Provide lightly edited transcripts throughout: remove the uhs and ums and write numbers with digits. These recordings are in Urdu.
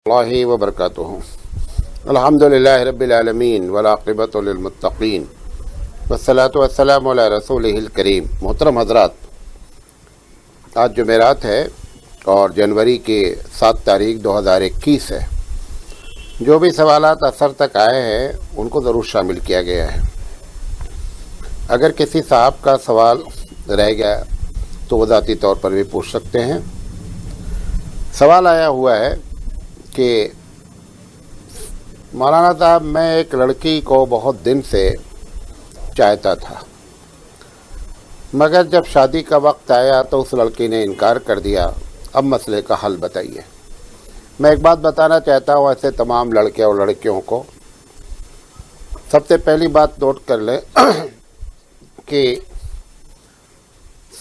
اللہ وبرکاتہ الحمدللہ رب العالمین والعاقبۃ للمتقین والصلاۃ والسلام علی رسولہ الکریم۔ محترم حضرات، آج جمعرات ہے اور جنوری کی 7 تاریخ 2021 ہے۔ جو بھی سوالات اثر تک آئے ہیں ان کو ضرور شامل کیا گیا ہے۔ اگر کسی صاحب کا سوال رہ گیا تو وہ ذاتی طور پر بھی پوچھ سکتے ہیں۔ سوال آیا ہوا ہے کہ مولانا صاحب، میں ایک لڑکی کو بہت دن سے چاہتا تھا، مگر جب شادی کا وقت آیا تو اس لڑکی نے انکار کر دیا۔ اب مسئلے کا حل بتائیے۔ میں ایک بات بتانا چاہتا ہوں ایسے تمام لڑکے اور لڑکیوں کو۔ سب سے پہلی بات نوٹ کر لیں کہ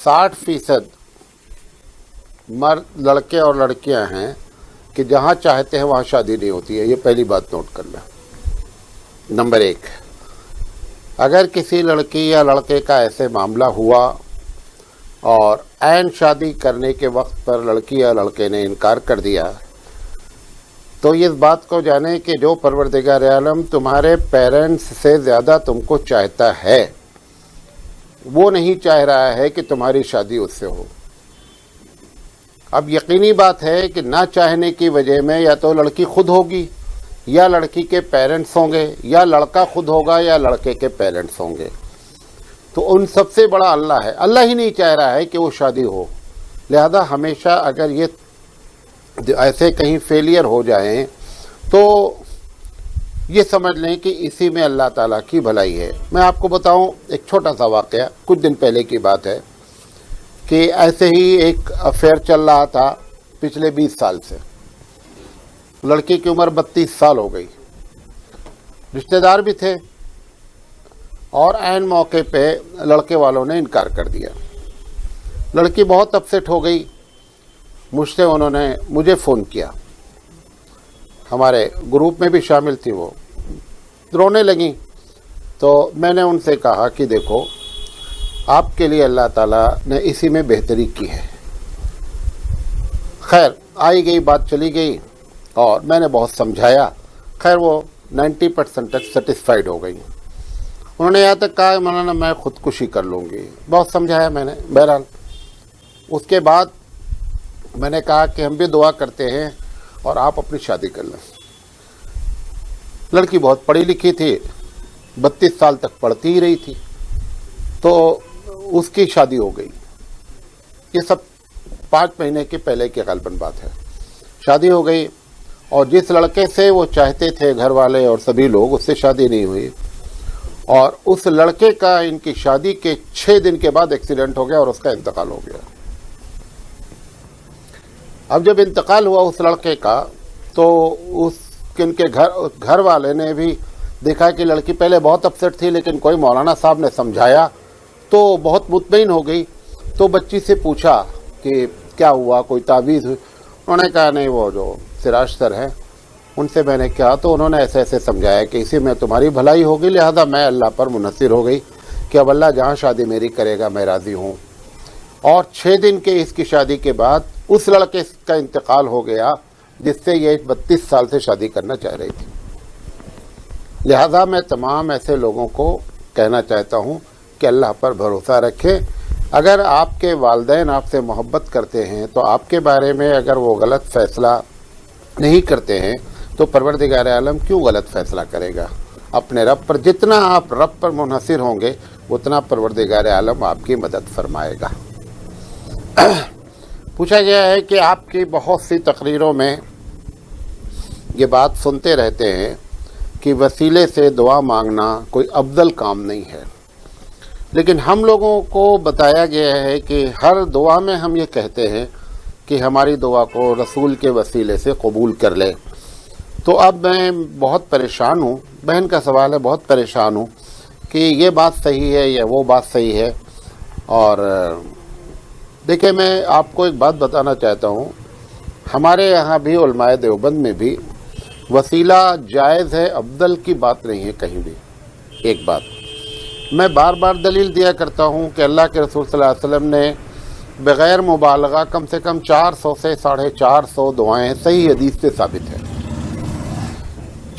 60% مرد لڑکے اور لڑکیاں ہیں کہ جہاں چاہتے ہیں وہاں شادی نہیں ہوتی ہے۔ یہ پہلی بات نوٹ کر لیں۔ نمبر 1، اگر کسی لڑکی یا لڑکے کا ایسے معاملہ ہوا اور عین شادی کرنے کے وقت پر لڑکی یا لڑکے نے انکار کر دیا تو اس بات کو جانیں کہ جو پروردگار عالم تمہارے پیرنٹس سے زیادہ تم کو چاہتا ہے، وہ نہیں چاہ رہا ہے کہ تمہاری شادی اس سے ہو۔ اب یقینی بات ہے کہ نہ چاہنے کی وجہ میں یا تو لڑکی خود ہوگی یا لڑکی کے پیرنٹس ہوں گے، یا لڑکا خود ہوگا یا لڑکے کے پیرنٹس ہوں گے۔ تو ان سب سے بڑا اللہ ہے۔ اللہ ہی نہیں چاہ رہا ہے کہ وہ شادی ہو۔ لہذا ہمیشہ اگر یہ ایسے کہیں فیلئر ہو جائیں تو یہ سمجھ لیں کہ اسی میں اللہ تعالیٰ کی بھلائی ہے۔ میں آپ کو بتاؤں ایک چھوٹا سا واقعہ، کچھ دن پہلے کی بات ہے کہ ایسے ہی ایک افیئر چل رہا تھا پچھلے 20 سال سے۔ لڑکی کی عمر 32 سال ہو گئی، رشتہ دار بھی تھے، اور عین موقع پہ لڑکے والوں نے انکار کر دیا۔ لڑکی بہت اپسیٹ ہو گئی، انہوں نے مجھے فون کیا، ہمارے گروپ میں بھی شامل تھی، وہ رونے لگیں۔ تو میں نے ان سے کہا کہ دیکھو، آپ کے لیے اللہ تعالیٰ نے اسی میں بہتری کی ہے۔ خیر، آئی گئی بات چلی گئی اور میں نے بہت سمجھایا۔ خیر وہ 90% تک سیٹسفائیڈ ہو گئی۔ انہوں نے یہاں تک کہا مولانا میں خودکشی کر لوں گی۔ بہت سمجھایا میں نے۔ بہرحال اس کے بعد میں نے کہا کہ ہم بھی دعا کرتے ہیں اور آپ اپنی شادی کر لیں۔ لڑکی بہت پڑھی لکھی تھی، 32 سال تک پڑھتی ہی رہی تھی، تو اس کی شادی ہو گئی۔ یہ سب 5 مہینے کے پہلے کی غالباً بات ہے۔ شادی ہو گئی، اور جس لڑکے سے وہ چاہتے تھے گھر والے اور سبھی لوگ، اس سے شادی نہیں ہوئی، اور اس لڑکے کا ان کی شادی کے 6 دن کے بعد ایکسیڈنٹ ہو گیا اور اس کا انتقال ہو گیا۔ اب جب انتقال ہوا اس لڑکے کا تو ان کے گھر والے نے بھی دیکھا کہ لڑکی پہلے بہت اپسیٹ تھی، لیکن کوئی مولانا صاحب نے سمجھایا تو بہت مطمئن ہو گئی۔ تو بچی سے پوچھا کہ کیا ہوا، کوئی تعویذ ہوئی؟ انہوں نے کہا نہیں، وہ جو سراج سر ہیں ان سے میں نے کہا، تو انہوں نے ایسے ایسے سمجھایا کہ اسی میں تمہاری بھلائی ہوگی۔ لہذا میں اللہ پر منحصر ہو گئی کہ اب اللہ جہاں شادی میری کرے گا میں راضی ہوں۔ اور 6 دن کے اس کی شادی کے بعد اس لڑکے کا انتقال ہو گیا جس سے یہ 32 سال سے شادی کرنا چاہ رہی تھی۔ لہذا میں تمام ایسے لوگوں کو کہنا چاہتا ہوں کہ اللہ پر بھروسہ رکھیں۔ اگر آپ کے والدین آپ سے محبت کرتے ہیں تو آپ کے بارے میں اگر وہ غلط فیصلہ نہیں کرتے ہیں تو پروردگار عالم کیوں غلط فیصلہ کرے گا؟ اپنے رب پر جتنا آپ رب پر منحصر ہوں گے اتنا پروردگار عالم آپ کی مدد فرمائے گا۔ پوچھا گیا ہے کہ آپ کی بہت سی تقریروں میں یہ بات سنتے رہتے ہیں کہ وسیلے سے دعا مانگنا کوئی افضل کام نہیں ہے، لیکن ہم لوگوں کو بتایا گیا ہے کہ ہر دعا میں ہم یہ کہتے ہیں کہ ہماری دعا کو رسول کے وسیلے سے قبول کر لے۔ تو اب میں بہت پریشان ہوں، بہن کا سوال ہے، بہت پریشان ہوں کہ یہ بات صحیح ہے یا وہ بات صحیح ہے۔ اور دیکھیں، میں آپ کو ایک بات بتانا چاہتا ہوں، ہمارے یہاں بھی علماء دیوبند میں بھی وسیلہ جائز ہے، افضل کی بات نہیں ہے کہیں بھی۔ ایک بات میں بار بار دلیل دیا کرتا ہوں کہ اللہ کے رسول صلی اللہ علیہ وسلم نے بغیر مبالغہ کم سے کم 400 سے 450 دعائیں صحیح حدیث سے ثابت ہے۔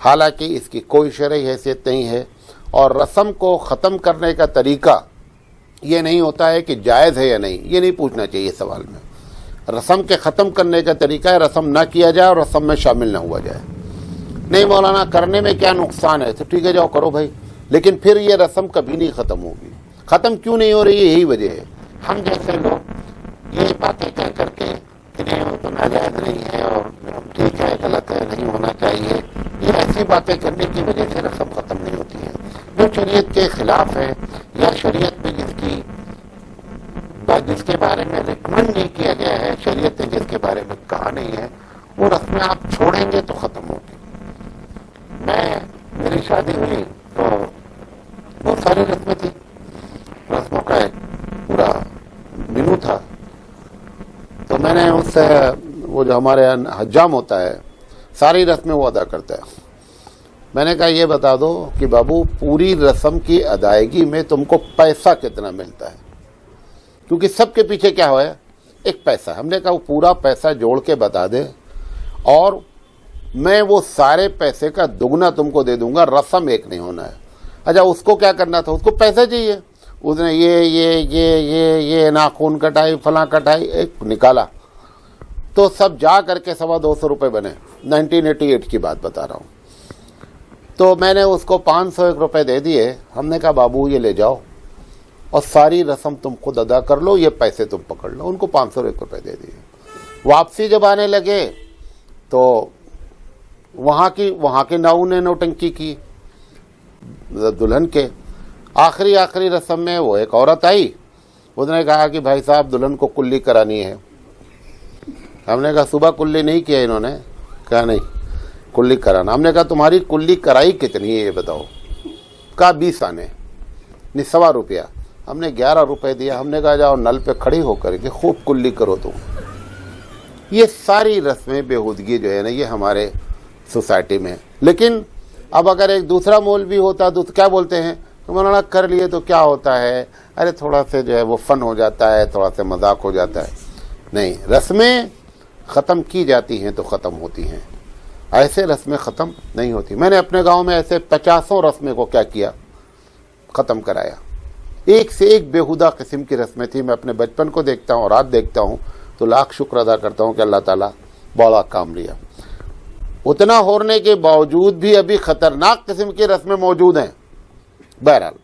حالانکہ اس کی کوئی شرعی حیثیت نہیں ہے. اور رسم کو ختم کرنے کا طریقہ یہ نہیں ہوتا ہے کہ جائز ہے یا نہیں، یہ نہیں پوچھنا چاہیے سوال میں. رسم کے ختم کرنے کا طریقہ ہے رسم نہ کیا جائے اور رسم میں شامل نہ ہوا جائے. نہیں مولانا کرنے میں کیا نقصان ہے، تو ٹھیک ہے جاؤ کرو بھائی، لیکن پھر یہ رسم کبھی نہیں ختم ہوگی. ختم کیوں نہیں ہو رہی ہے؟ یہی وجہ ہے ہم جیسے لوگ یہ باتیں کہہ کر کے کہ نہیں وہ تو ناجائز نہیں ہے اور ٹھیک ہے غلط ہے نہیں ہونا چاہیے، یہ ایسی باتیں کرنے کی وجہ سے رسم ختم نہیں ہوتی ہے. جو شریعت کے خلاف ہے یا شریعت میں جس کے بارے میں ریکمنڈ نہیں کیا گیا ہے، شریعت نے جس کے بارے میں کہا نہیں ہے، وہ رسمیں آپ چھوڑیں گے تو ختم ہوگی. میری شادی ہوئی تو بہت ساری رسمیں تھیں، رسموں کا ایک پورا مینو تھا. تو میں نے اس سے وہ جو ہمارے یہاں حجام ہوتا ہے ساری رسمیں وہ ادا کرتا ہے. میں نے کہا یہ بتا دو کہ بابو پوری رسم کی ادائیگی میں تم کو پیسہ کتنا ملتا ہے، کیونکہ سب کے پیچھے کیا ہوا ہے ایک پیسہ. ہم نے کہا وہ پورا پیسہ جوڑ کے بتا دے اور میں وہ سارے پیسے کا دگنا تم کو دے دوں گا، رسم ایک نہیں ہونا ہے. اچھا اس کو کیا کرنا تھا؟ اس کو پیسہ چاہیے. اس نے یہ ناخون کٹائی فلاں کٹائی ایک نکالا تو سب جا کر کے 250 روپے بنے. 1988 کی بات بتا رہا ہوں. تو میں نے اس کو 501 روپے دے دیے. ہم نے کہا بابو یہ لے جاؤ اور ساری رسم تم خود ادا کر لو، یہ پیسے تم پکڑ لو. ان کو 501 روپے دے دیے. واپسی جب آنے لگے تو وہاں کی ناؤ نے نوٹنکی کی دلہن کے. آخری رسم میں وہ ایک عورت آئی، اس نے کہا کہ بھائی صاحب دلہن کو کلی کرانی ہے. ہم نے کہا صبح کلی نہیں کیا انہوں نے؟ کہا نہیں کلی کرانا. ہم نے کہا تمہاری کلی کرائی کتنی ہے یہ بتاؤ؟ کہا 20 آنے، 1.25 روپیہ. ہم نے 11 روپے دیا. ہم نے کہا جاؤ نل پہ کھڑی ہو کر کے خوب کلی کرو تم. یہ ساری رسمیں بیہودگی جو ہے نا یہ ہمارے سوسائٹی میں. لیکن اب اگر ایک دوسرا مولوی ہوتا تو کیا بولتے ہیں؟ مولانا کر لیے تو کیا ہوتا ہے، ارے تھوڑا سے جو ہے وہ فن ہو جاتا ہے، تھوڑا سے مذاق ہو جاتا ہے. نہیں، رسمیں ختم کی جاتی ہیں تو ختم ہوتی ہیں، ایسے رسمیں ختم نہیں ہوتی. میں نے اپنے گاؤں میں ایسے 50 رسمیں کو کیا کیا ختم کرایا. ایک سے ایک بےہودہ قسم کی رسمیں تھیں. میں اپنے بچپن کو دیکھتا ہوں اور آج دیکھتا ہوں تو لاکھ شکر ادا کرتا ہوں کہ اللہ تعالیٰ بڑا کام لیا. اتنا ہونے کے باوجود بھی ابھی خطرناک قسم کی رسمیں موجود ہیں. بہرحال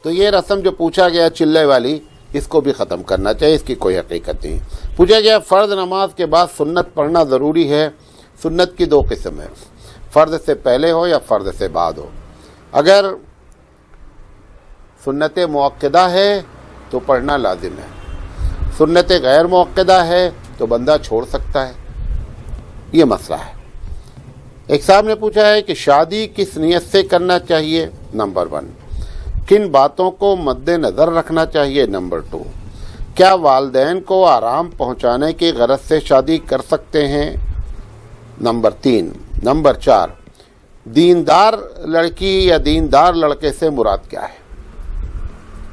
تو یہ رسم جو پوچھا گیا چلے والی، اس کو بھی ختم کرنا چاہیے، اس کی کوئی حقیقت نہیں. پوچھا گیا فرض نماز کے بعد سنت پڑھنا ضروری ہے. سنت کی 2 قسم ہے، فرض سے پہلے ہو یا فرض سے بعد ہو. اگر سنت مؤکدہ ہے تو پڑھنا لازم ہے، سنت غیر مؤکدہ ہے تو بندہ چھوڑ سکتا ہے. یہ مسئلہ ہے. ایک صاحب نے پوچھا ہے کہ شادی کس نیت سے کرنا چاہیے؟ نمبر 1، کن باتوں کو مد نظر رکھنا چاہیے؟ نمبر 2، کیا والدین کو آرام پہنچانے کی غرض سے شادی کر سکتے ہیں؟ نمبر 3، نمبر 4، دیندار لڑکی یا دیندار لڑکے سے مراد کیا ہے؟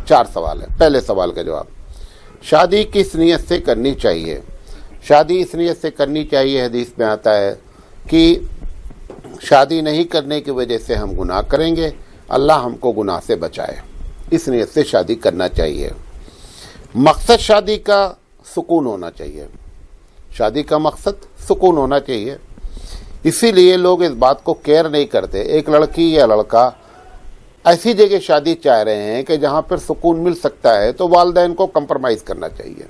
4 سوال ہے. پہلے سوال کا جواب، شادی کس نیت سے کرنی چاہیے؟ شادی اس نیت سے کرنی چاہیے، حدیث میں آتا ہے کہ شادی نہیں کرنے کی وجہ سے ہم گناہ کریں گے، اللہ ہم کو گناہ سے بچائے. اس نیت سے شادی کرنا چاہیے. مقصد شادی کا سکون ہونا چاہیے. شادی کا مقصد سکون ہونا چاہیے. اسی لیے لوگ اس بات کو کیئر نہیں کرتے. ایک لڑکی یا لڑکا ایسی جگہ شادی چاہ رہے ہیں کہ جہاں پر سکون مل سکتا ہے تو والدین کو کمپرومائز کرنا چاہیے.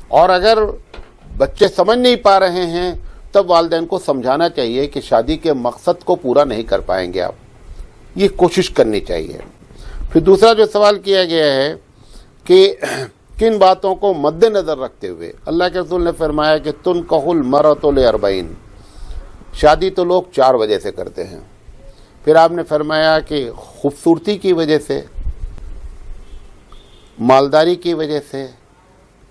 اور اگر بچے سمجھ نہیں پا رہے ہیں تب والدین کو سمجھانا چاہیے کہ شادی کے مقصد کو پورا نہیں کر پائیں گے آپ، یہ کوشش کرنی چاہیے. پھر دوسرا جو سوال کیا گیا ہے کہ کن باتوں کو مد نظر رکھتے ہوئے اللہ کے رسول نے فرمایا کہ تنکح المرأۃ ل40، شادی تو لوگ 4 وجہ سے کرتے ہیں. پھر آپ نے فرمایا کہ خوبصورتی کی وجہ سے، مالداری کی وجہ سے،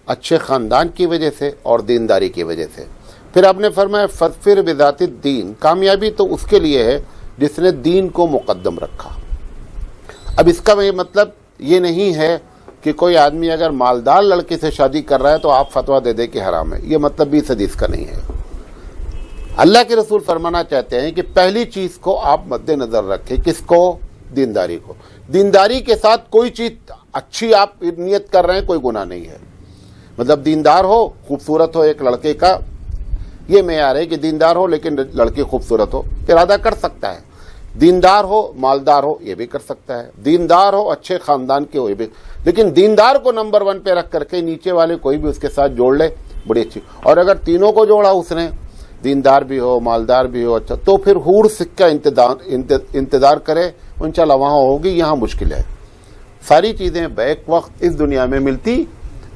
اچھے خاندان کی وجہ سے اور دینداری کی وجہ سے. پھر آپ نے فرمایا فظفر بذات الدین، کامیابی تو اس کے لیے ہے جس نے دین کو مقدم رکھا. اب اس کا مطلب یہ نہیں ہے کہ کوئی آدمی اگر مالدار لڑکی سے شادی کر رہا ہے تو آپ فتویٰ دے دیں کہ حرام ہے. یہ مطلب بھی اس حدیث کا نہیں ہے. اللہ کے رسول فرمانا چاہتے ہیں کہ پہلی چیز کو آپ مد نظر رکھیں، کس کو؟ دینداری کو۔ دینداری کے ساتھ کوئی چیز اچھی آپ نیت کر رہے ہیں، کوئی گناہ نہیں ہے۔ مطلب دیندار ہو، خوبصورت ہو ایک لڑکے کا، یہ معیار ہے کہ دیندار ہو لیکن لڑکی خوبصورت ہو، ارادہ کر سکتا ہے۔ دیندار ہو، مالدار ہو، یہ بھی کر سکتا ہے۔ دیندار ہو، اچھے خاندان کے ہو، یہ بھی، لیکن دیندار کو نمبر 1 پہ رکھ کر کے نیچے والے کوئی بھی اس کے ساتھ جوڑ لے، بڑی اچھی۔ اور اگر تینوں کو جوڑا اس نے، دیندار بھی ہو، مالدار بھی ہو، اچھا، تو پھر حور سکہ انتظار کرے، انشاءاللہ وہاں ہوگی، یہاں مشکل ہے۔ ساری چیزیں بیک وقت اس دنیا میں ملتی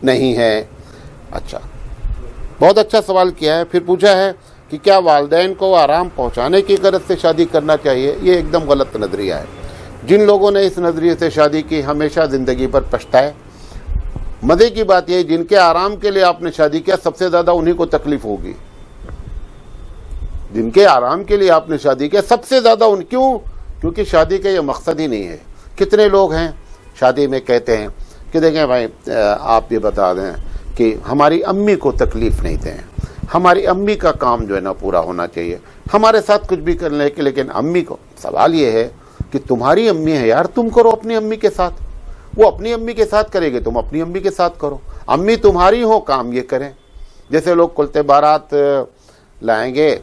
نہیں ہیں۔ اچھا، بہت اچھا سوال کیا ہے۔ پھر پوچھا ہے کہ کیا والدین کو آرام پہنچانے کی غرض سے شادی کرنا چاہیے؟ یہ ایک دم غلط نظریہ ہے۔ جن لوگوں نے اس نظریے سے شادی کی ہمیشہ زندگی پر پچھتائے۔ مزے کی بات یہ، جن کے آرام کے لیے آپ نے شادی کیا سب سے زیادہ انہی کو تکلیف ہوگی۔ جن کے آرام کے لیے آپ نے شادی کیا سب سے زیادہ کیونکہ شادی کا یہ مقصد ہی نہیں ہے۔ کتنے لوگ ہیں شادی میں کہتے ہیں کہ دیکھیں بھائی آپ یہ بتا دیں کہ ہماری امی کو تکلیف نہیں دیں، ہماری امی کا کام جو ہے نا پورا ہونا چاہیے، ہمارے ساتھ کچھ بھی کر لیں لیکن امی کو۔ سوال یہ ہے کہ تمہاری امی ہے یار، تم کرو اپنی امی کے ساتھ، وہ اپنی امی کے ساتھ کرے گی، تم اپنی امی کے ساتھ کرو۔ امی تمہاری ہو، کام یہ کریں۔ جیسے لوگ کلتے بارات لائیں گے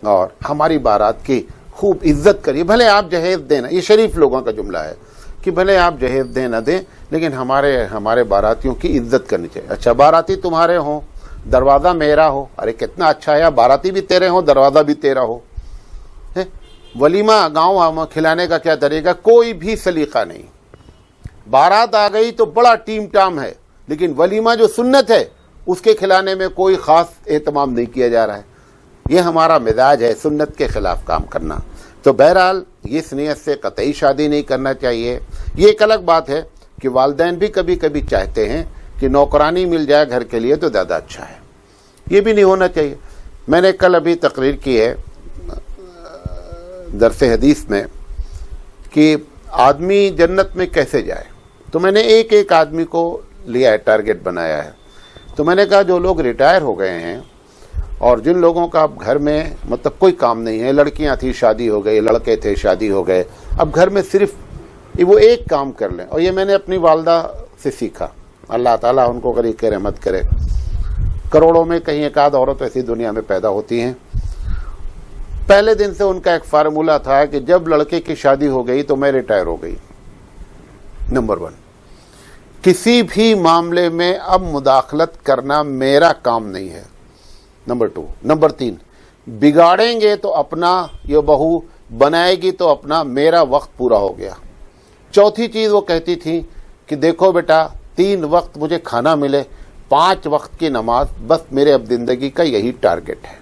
اور ہماری بارات کی خوب عزت کریے، بھلے آپ جہیز دیں نا، یہ شریف لوگوں کا جملہ ہے کہ بھلے آپ جہیز دیں نہ دیں لیکن ہمارے باراتیوں کی عزت کرنی چاہیے۔ اچھا، باراتی تمہارے ہوں، دروازہ میرا ہو، ارے کتنا اچھا ہے، باراتی بھی تیرے ہوں، دروازہ بھی تیرا ہو۔ ولیمہ گاؤں کھلانے کا کیا طریقہ؟ کوئی بھی سلیقہ نہیں۔ بارات آ گئی تو بڑا ٹیم ٹام ہے، لیکن ولیمہ جو سنت ہے اس کے کھلانے میں کوئی خاص اہتمام نہیں کیا جا رہا ہے۔ یہ ہمارا مزاج ہے، سنت کے خلاف کام کرنا۔ تو بہرحال اس نیت سے قطعی شادی نہیں کرنا چاہیے۔ یہ ایک الگ بات ہے کہ والدین بھی کبھی کبھی چاہتے ہیں کہ نوکرانی مل جائے گھر کے لیے تو زیادہ اچھا ہے، یہ بھی نہیں ہونا چاہیے۔ میں نے کل ابھی تقریر کی ہے درس حدیث میں کہ آدمی جنت میں کیسے جائے، تو میں نے ایک آدمی کو لیا ہے، ٹارگٹ بنایا ہے۔ تو میں نے کہا جو لوگ ریٹائر ہو گئے ہیں اور جن لوگوں کا اب گھر میں مطلب کوئی کام نہیں ہے، لڑکیاں تھیں شادی ہو گئی، لڑکے تھے شادی ہو گئے، اب گھر میں صرف وہ ایک کام کر لیں، اور یہ میں نے اپنی والدہ سے سیکھا، اللہ تعالیٰ ان کو غریق رحمت کرے۔ کروڑوں میں کہیں ایک آدھ عورت ایسی دنیا میں پیدا ہوتی ہیں۔ پہلے دن سے ان کا ایک فارمولہ تھا کہ جب لڑکے کی شادی ہو گئی تو میں ریٹائر ہو گئی۔ نمبر 1، کسی بھی معاملے میں اب مداخلت کرنا میرا کام نہیں ہے۔ نمبر 2، نمبر 3، بگاڑیں گے تو اپنا، یہ بہو بنائے گی تو اپنا، میرا وقت پورا ہو گیا۔ چوتھی چیز وہ کہتی تھی کہ دیکھو بیٹا 3 وقت مجھے کھانا ملے، 5 وقت کی نماز، بس میرے اب زندگی کا یہی ٹارگٹ ہے۔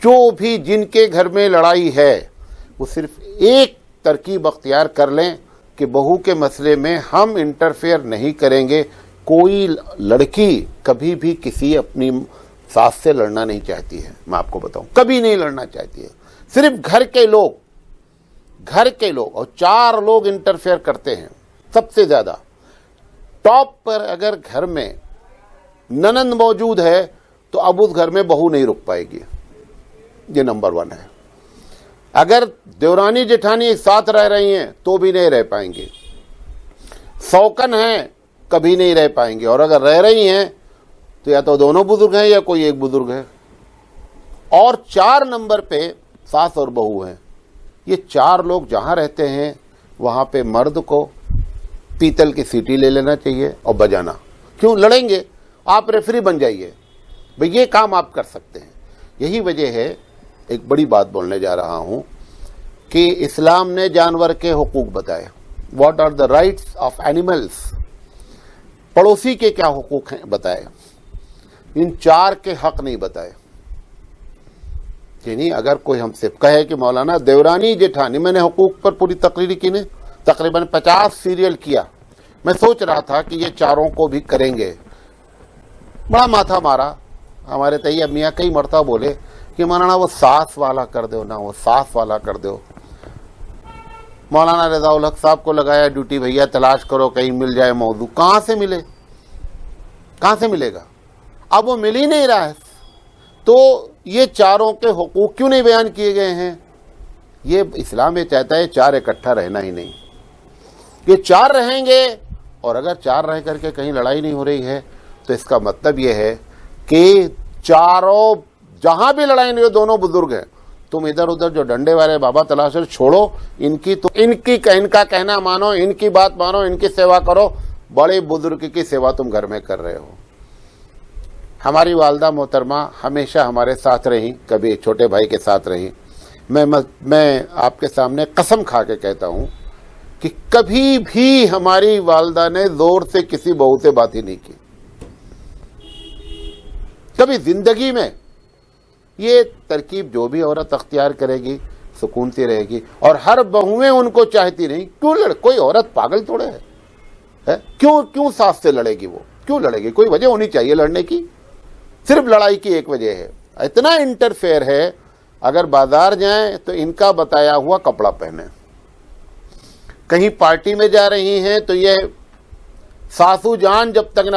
جو بھی جن کے گھر میں لڑائی ہے وہ صرف ایک ترکیب اختیار کر لیں کہ بہو کے مسئلے میں ہم انٹرفیئر نہیں کریں گے۔ کوئی لڑکی کبھی بھی کسی اپنی ساس سے لڑنا نہیں چاہتی ہے، میں آپ کو بتاؤں، کبھی نہیں لڑنا چاہتی ہے۔ صرف گھر کے لوگ اور 4 لوگ انٹرفیئر کرتے ہیں سب سے زیادہ۔ ٹاپ پر اگر گھر میں ننند موجود ہے تو اب اس گھر میں بہو نہیں رک پائے گی، یہ نمبر 1 ہے۔ اگر دیورانی جٹھانی ایک ساتھ رہ رہی ہیں تو بھی نہیں رہ پائیں گے، سوکن ہیں کبھی نہیں رہ پائیں گے، اور اگر رہ رہی ہیں تو یا تو دونوں بزرگ ہیں یا کوئی ایک بزرگ ہے۔ اور 4 نمبر پہ ساس اور بہو ہیں۔ یہ 4 لوگ جہاں رہتے ہیں وہاں پہ مرد کو پیتل کی سیٹی لے لینا چاہیے اور بجانا۔ کیوں لڑیں گے؟ آپ ریفری بن جائیے بھئی، یہ کام آپ کر سکتے ہیں۔ یہی وجہ ہے، ایک بڑی بات بولنے جا رہا ہوں کہ اسلام نے جانور کے حقوق بتائے، what are the rights of animals, پڑوسی کے کیا حقوق ہیں بتائے، ان 4 کے حق نہیں بتائے۔ یعنی اگر کوئی ہم سے کہے کہ مولانا دیورانی جیٹھانی، میں نے حقوق پر پوری تقریر کی نے تقریباً 50 سیریل کیا، میں سوچ رہا تھا کہ یہ 4 کو بھی کریں گے، بڑا ماتھا مارا۔ ہمارے طیب میاں کئی مرتبہ بولے کہ مولانا وہ ساس والا کر دو نا، وہ ساس والا کر دو۔ مولانا رضا الحق صاحب کو لگایا ڈیوٹی، بھیا تلاش کرو کہیں مل جائے موضوع۔ کہاں سے ملے، کہاں سے ملے گا؟ اب وہ مل ہی نہیں رہا ہے۔ تو یہ چاروں کے حقوق کیوں نہیں بیان کیے گئے ہیں؟ یہ اسلام یہ چاہتا ہے چار اکٹھا رہنا ہی نہیں. یہ چار رہیں گے، اور اگر چار رہ کر کے کہیں لڑائی نہیں ہو رہی ہے تو اس کا مطلب یہ ہے کہ چاروں جہاں بھی لڑائی نہیں ہو، دونوں بزرگ ہیں، تم ادھر ادھر جو ڈنڈے والے بابا تلاشر چھوڑو، ان کا کہنا مانو، ان کی بات مانو، ان کی سیوا کرو. بڑے بزرگ کی سیوا تم گھر میں کر رہے ہو. ہماری والدہ محترمہ ہمیشہ ہمارے ساتھ رہیں، کبھی چھوٹے بھائی کے ساتھ رہیں. میں آپ کے سامنے قسم کھا کے کہتا ہوں کہ کبھی بھی ہماری والدہ نے زور سے کسی بہو سے بات ہی نہیں کی، کبھی زندگی میں. یہ ترکیب جو بھی عورت اختیار کرے گی سکون سے رہے گی، اور ہر بہویں ان کو چاہتی نہیں. کیوں کوئی عورت پاگل تھوڑے ہے؟ کیوں ساس سے لڑے گی؟ وہ کیوں لڑے گی؟ کوئی وجہ ہونی چاہیے لڑنے کی. صرف لڑائی کی ایک وجہ ہے، اتنا انٹرفیئر ہے. اگر بازار جائیں تو ان کا بتایا ہوا کپڑا پہنے، کہیں پارٹی میں جا رہی ہیں تو یہ ساسو جان جب تک نہ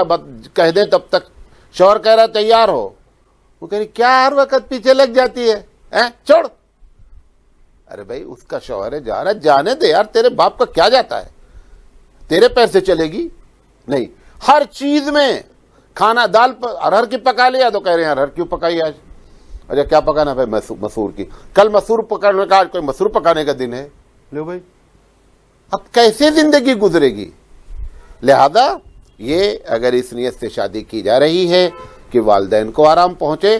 کہہ دیں تب تک شوہر کہہ رہا تیار ہو، وہ کہہ رہی کیا ہر وقت پیچھے لگ جاتی ہے چھوڑ. ارے بھائی اس کا شوہر ہے، جا رہا ہے، جانے دے یار. تیرے باپ کا کیا جاتا ہے؟ تیرے پیسے چلے گی نہیں. ہر چیز میں کھانا دال ارہر کی پکا لیا تو کہہ رہے ہیں ارہر کیوں پکائی آج؟ اچھا کیا پکانا بھائی؟ مسور کی. کل مسور پکانے کا، آج کوئی مسور پکانے کا دن ہے. لو بھائی اب کیسے زندگی گزرے گی؟ لہذا یہ اگر اس نیت سے شادی کی جا رہی ہے کہ والدین کو آرام پہنچے،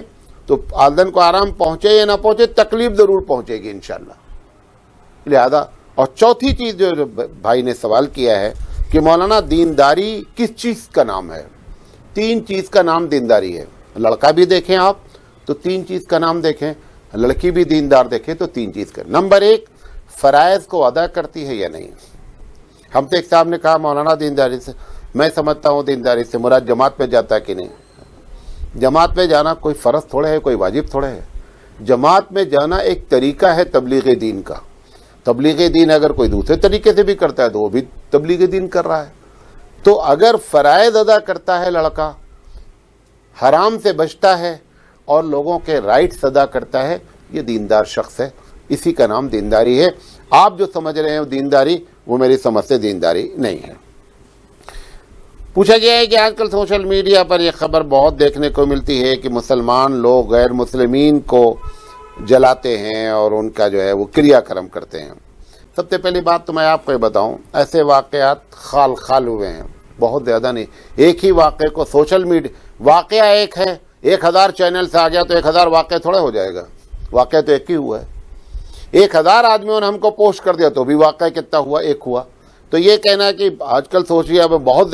تو والدین کو آرام پہنچے یا نہ پہنچے، تکلیف ضرور پہنچے گی انشاءاللہ. لہذا اور چوتھی چیز جو بھائی نے سوال کیا ہے کہ مولانا دینداری کس چیز کا نام ہے؟ 3 چیز کا نام دینداری ہے. لڑکا بھی دیکھیں آپ تو 3 چیز کا نام دیکھیں، لڑکی بھی دیندار دیکھیں تو 3 چیز کا. نمبر 1، فرائض کو ادا کرتی ہے یا نہیں. ہم سے ایک صاحب نے کہا مولانا دینداری سے، میں سمجھتا ہوں دینداری سے مراد جماعت میں جاتا ہے کہ نہیں. جماعت میں جانا کوئی فرض تھوڑے ہے، کوئی واجب تھوڑے ہے. جماعت میں جانا ایک طریقہ ہے تبلیغ دین کا. تبلیغ دین اگر کوئی دوسرے طریقے سے بھی کرتا ہے تو وہ بھی تبلیغ دین کر رہا ہے. تو اگر فرائض ادا کرتا ہے لڑکا، حرام سے بچتا ہے اور لوگوں کے رائٹس ادا کرتا ہے، یہ دیندار شخص ہے. اسی کا نام دینداری ہے. آپ جو سمجھ رہے ہیں دینداری، وہ میری سمجھ سے دینداری نہیں ہے. پوچھا گیا ہے کہ آج کل سوشل میڈیا پر یہ خبر بہت دیکھنے کو ملتی ہے کہ مسلمان لوگ غیر مسلمین کو جلاتے ہیں اور ان کا جو ہے وہ کریا کرم کرتے ہیں. سب سے پہلی بات تو میں آپ کو یہ بتاؤں، ایسے واقعات خال ہوئے ہیں، بہت زیادہ نہیں. ایک ہی واقعے کو سوشل میڈیا، واقعہ ایک ہے، 1000 چینل سے آ گیا تو 1000 واقعہ تھوڑا ہو جائے گا. واقعہ تو ایک ہی ہوا ہے. 1000 آدمیوں نے ہم کو پوسٹ کر دیا تو بھی واقعہ کتنا ہوا؟ ایک ہوا. تو یہ کہنا کہ آج کل سوچیے اب بہت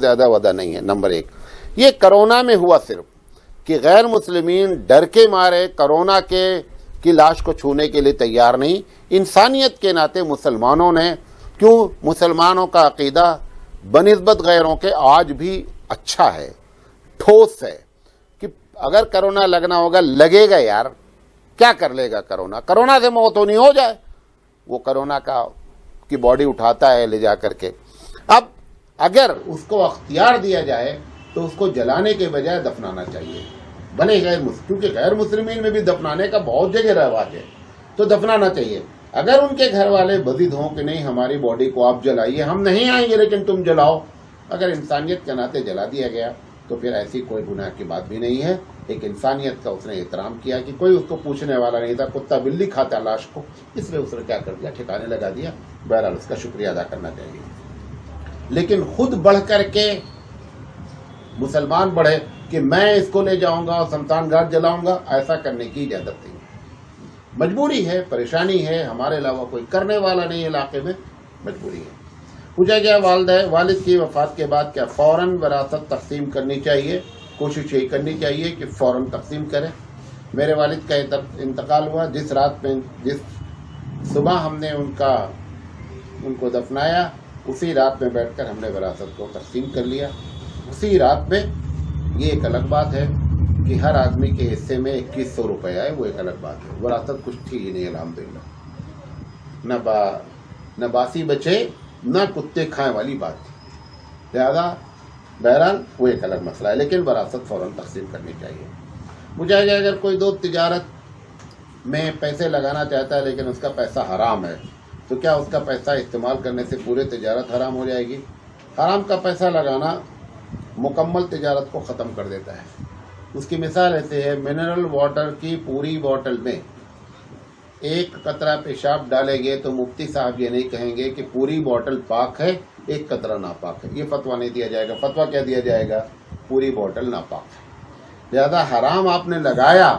زیادہ وعدہ نہیں ہے. نمبر 1، یہ کرونا میں ہوا صرف کہ غیر مسلمین ڈر کے مارے کرونا کی لاش کو چھونے کے لیے تیار نہیں. انسانیت کے ناطے مسلمانوں نے، کیوں مسلمانوں کا عقیدہ بنسبت غیروں کے آج بھی اچھا ہے، ٹھوس ہے، کہ اگر کرونا لگنا ہوگا لگے گا یار، کیا کر لے گا کرونا سے موت ہونی ہو جائے. وہ کرونا کی باڈی اٹھاتا ہے لے جا کر کے. اب اگر اس کو اختیار دیا جائے تو اس کو جلانے کے بجائے دفنانا چاہیے. بنے کیونکہ غیر مسلمین میں بھی دفنانے کا بہت جگہ رواج ہے، تو دفنانا چاہیے. اگر ان کے گھر والے بضد ہوں کہ نہیں ہماری باڈی کو آپ جلائیے، ہم نہیں آئیں گے لیکن تم جلاؤ، اگر انسانیت کے ناطے جلا دیا گیا تو پھر ایسی کوئی گناہ کی بات بھی نہیں ہے. ایک انسانیت کا اس نے احترام کیا کہ کوئی اس کو پوچھنے والا نہیں تھا، کتا بلی کھاتا لاش کو، اس لیے اس نے کیا کر دیا، ٹھکانے لگا دیا. بہرحال اس کا شکریہ ادا کرنا چاہیے. لیکن خود بڑھ کر کے مسلمان بڑھے کہ میں اس کو لے جاؤں گا اور شمشان گھاٹ جلاؤں گا، ایسا کرنے کی اجازت نہیں. مجبوری ہے، پریشانی ہے، ہمارے علاوہ کوئی کرنے والا نہیں علاقے میں، مجبوری ہے. پوچھا گیا والد کی وفات کے بعد کیا فوراً وراثت تقسیم کرنی چاہیے؟ کوشش یہی کرنی چاہیے کہ فوراً تقسیم کریں. میرے والد کا انتقال ہوا، جس صبح ہم نے ان کو دفنایا، اسی رات میں بیٹھ کر ہم نے وراثت کو تقسیم کر لیا. اسی رات میں. یہ ایک الگ بات ہے کہ ہر آدمی کے حصے میں 2100 روپے آئے، وہ ایک الگ بات ہے. وراثت کچھ تھی ہی نہیں الحمدللہ، نہ باسی بچے نہ کتے کھائیں والی بات تھی. لہذا بہرحال وہ ایک الگ مسئلہ ہے، لیکن وراثت فوراً تقسیم کرنی چاہیے. پوچھا گیا اگر کوئی دو تجارت میں پیسے لگانا چاہتا ہے لیکن اس کا پیسہ حرام ہے تو کیا اس کا پیسہ استعمال کرنے سے پورے تجارت حرام ہو جائے گی؟ حرام کا پیسہ لگانا مکمل تجارت کو ختم کر دیتا ہے۔ اس کی مثال ایسے ہے، منرل واٹر کی پوری بوتل میں ایک قطرہ پیشاب ڈالیں گے تو مفتی صاحب یہ نہیں کہیں گے کہ پوری بوتل پاک ہے ایک قطرہ ناپاک ہے، یہ فتویٰ نہیں دیا جائے گا۔ فتویٰ کیا دیا جائے گا؟ پوری بوتل ناپاک ہے۔ لہذا حرام آپ نے لگایا،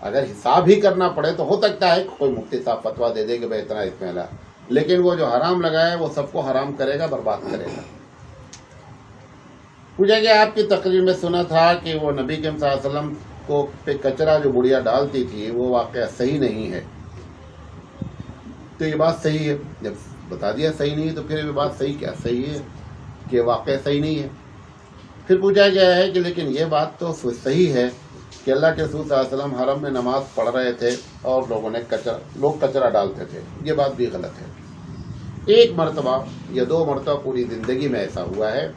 اگر حساب ہی کرنا پڑے تو ہو سکتا ہے کوئی مفتی صاحب فتویٰ دے دے کہ بھائی اتنا اس میں لا، لیکن وہ جو حرام لگایا وہ سب کو حرام کرے گا، برباد کرے گا۔ پوچھا گیا آپ کی تقریر میں سنا تھا کہ وہ نبی کریم صلی اللہ علیہ وسلم کو پہ کچرا جو بڑھیا ڈالتی تھی وہ واقعہ صحیح نہیں ہے، تو یہ بات صحیح ہے؟ جب بتا دیا صحیح نہیں ہے تو پھر یہ بات صحیح کیا صحیح ہے کہ واقعہ صحیح نہیں ہے؟ پھر پوچھا گیا ہے کہ لیکن یہ بات تو صحیح ہے کہ اللہ کے رسول صلی اللہ علیہ وسلم حرم میں نماز پڑھ رہے تھے اور لوگ کچرا ڈالتے تھے، یہ بات بھی غلط ہے۔ ایک مرتبہ یا دو مرتبہ پوری زندگی میں ایسا ہوا ہے